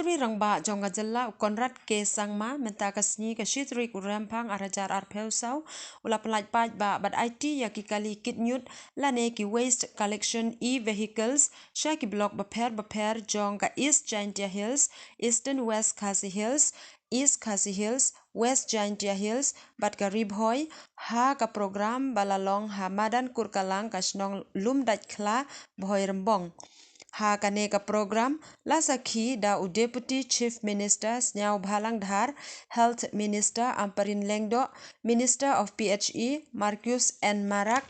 Myntri Rangbah jonga jella konrad ke sangma menta kasni ke shitri kurampang arajar arpeusau ula pelaj paj ba bad Aiti ya ki kali kit ñiut lane ki waste collection vehicles sha ki block baper jong ka East Giantia Hills, Eastern West Khasi Hills, East Khasi Hills, West Giantia Hills, bat ka ribhoy ha ka program balalong ha madan kurkalang ka Shnong lumdaj kla bhoy rembong. Ha kane ka program la sakhi da u Deputy Chief Minister Snyau Bhalang Dhar, Health Minister Amparin Lengdo, Minister of PHE Marcus N. Marak,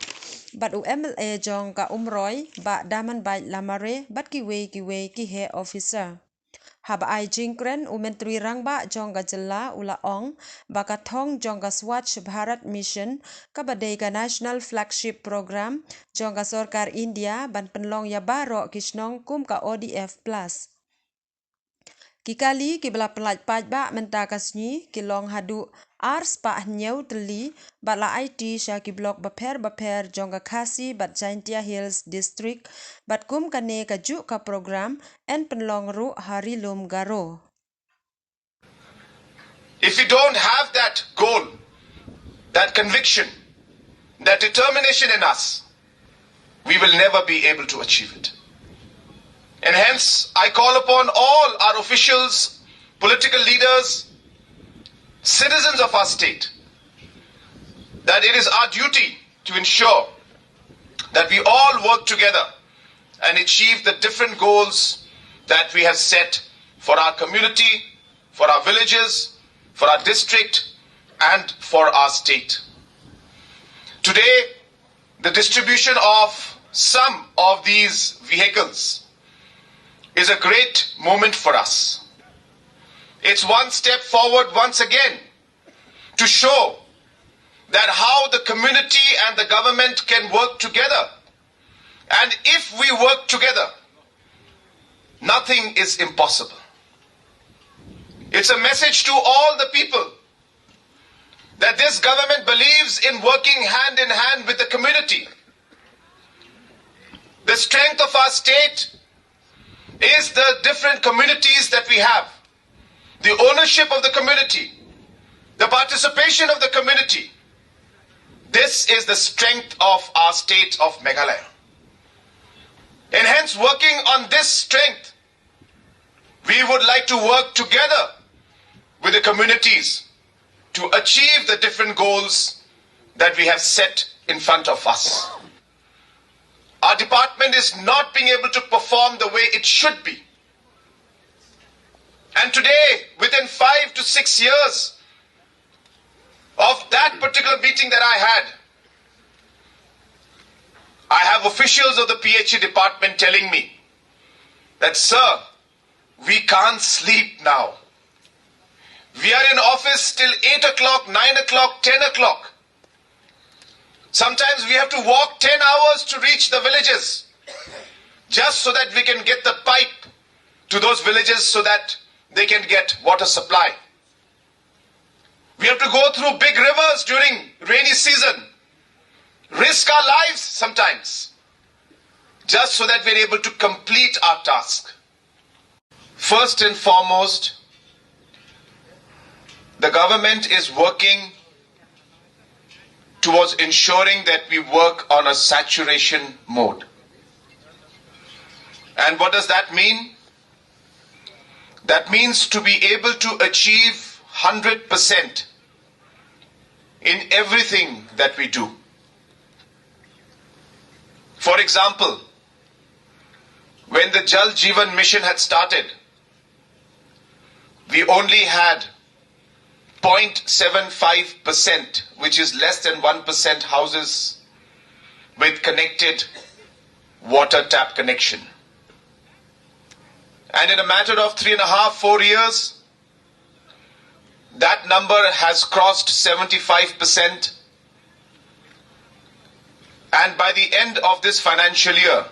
bat u MLA jong ka umroy ba daman bai lamare bat ki wei ki he officer. Haba ai jingkren u Myntri Rangbah jong ka jella ula ong baka thong jong ka Swachh Bharat Mission ka badai ka National Flagship Program jong ka Sarkar India ban penlong ya baro ki Shnong kum ka ODF plus. Kikali ki bela pelaj paj ba menta kasni ki long haduh ars pa ñiut tylli bat la Aiti sha ki blok baper jong ka Khasi bat Giantia Hills district bat kum kane ka ju ka program en penlong ru hari lum garo. If we don't have that goal, that conviction, that determination in us, we will never be able to achieve it. And hence, I call upon all our officials, political leaders, citizens of our state, that it is our duty to ensure that we all work together and achieve the different goals that we have set for our community, for our villages, for our district, and for our state. Today, the distribution of some of these vehicles is a great moment for us. It's one step forward once again to show that how the community and the government can work together. And if we work together, nothing is impossible. It's a message to all the people that this government believes in working hand in hand with the community. The strength of our state is the different communities that we have, the ownership of the community, the participation of the community. This is the strength of our state of Meghalaya. And hence, working on this strength, we would like to work together with the communities to achieve the different goals that we have set in front of us. Our department is not being able to perform the way it should be. And today, within 5 to 6 years of that particular meeting that I had, I have officials of the PHE department telling me that, sir, we can't sleep now. We are in office till 8 o'clock, 9 o'clock, 10 o'clock. Sometimes we have to walk 10 hours to reach the villages just so that we can get the pipe to those villages so that they can get water supply. We have to go through big rivers during rainy season, risk our lives sometimes, just so that we're able to complete our task. First and foremost, the government is working towards ensuring that we work on a saturation mode. And what does that mean? That means to be able to achieve 100% in everything that we do. For example, when the Jal Jeevan Mission had started, we only had 0.75%, which is less than 1% houses with connected water tap connection. And in a matter of 3.5-4 years, that number has crossed 75%. And by the end of this financial year,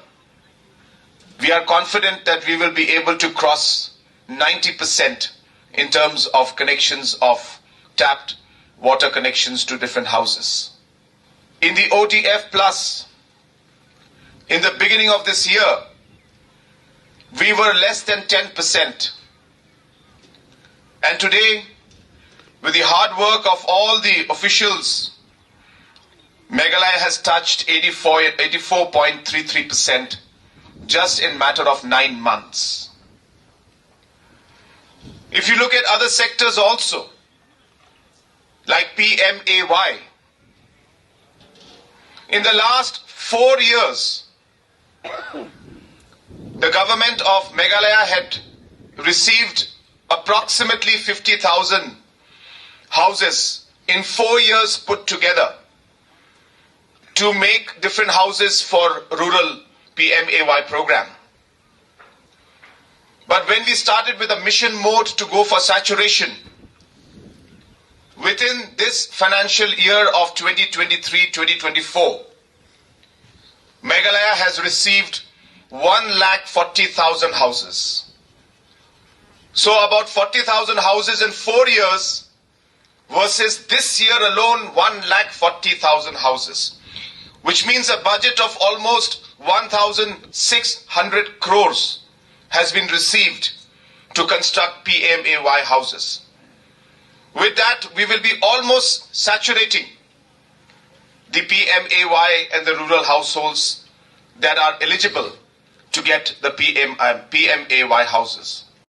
we are confident that we will be able to cross 90% in terms of connections of tapped water connections to different houses. In the ODF plus, in the beginning of this year, we were less than 10%. And today, with the hard work of all the officials, Meghalaya has touched 84.33% just in matter of 9 months. If you look at other sectors also, like PMAY, in the last 4 years, the government of Meghalaya had received approximately 50,000 houses in 4 years put together to make different houses for rural PMAY program. But when we started with a mission mode to go for saturation, within this financial year of 2023-2024, Meghalaya has received 1,40,000 houses. So about 40,000 houses in 4 years versus this year alone 1,40,000 houses, which means a budget of almost 1,600 crores has been received to construct PMAY houses. With that, we will be almost saturating the PMAY and the rural households that are eligible to get the PMAY houses.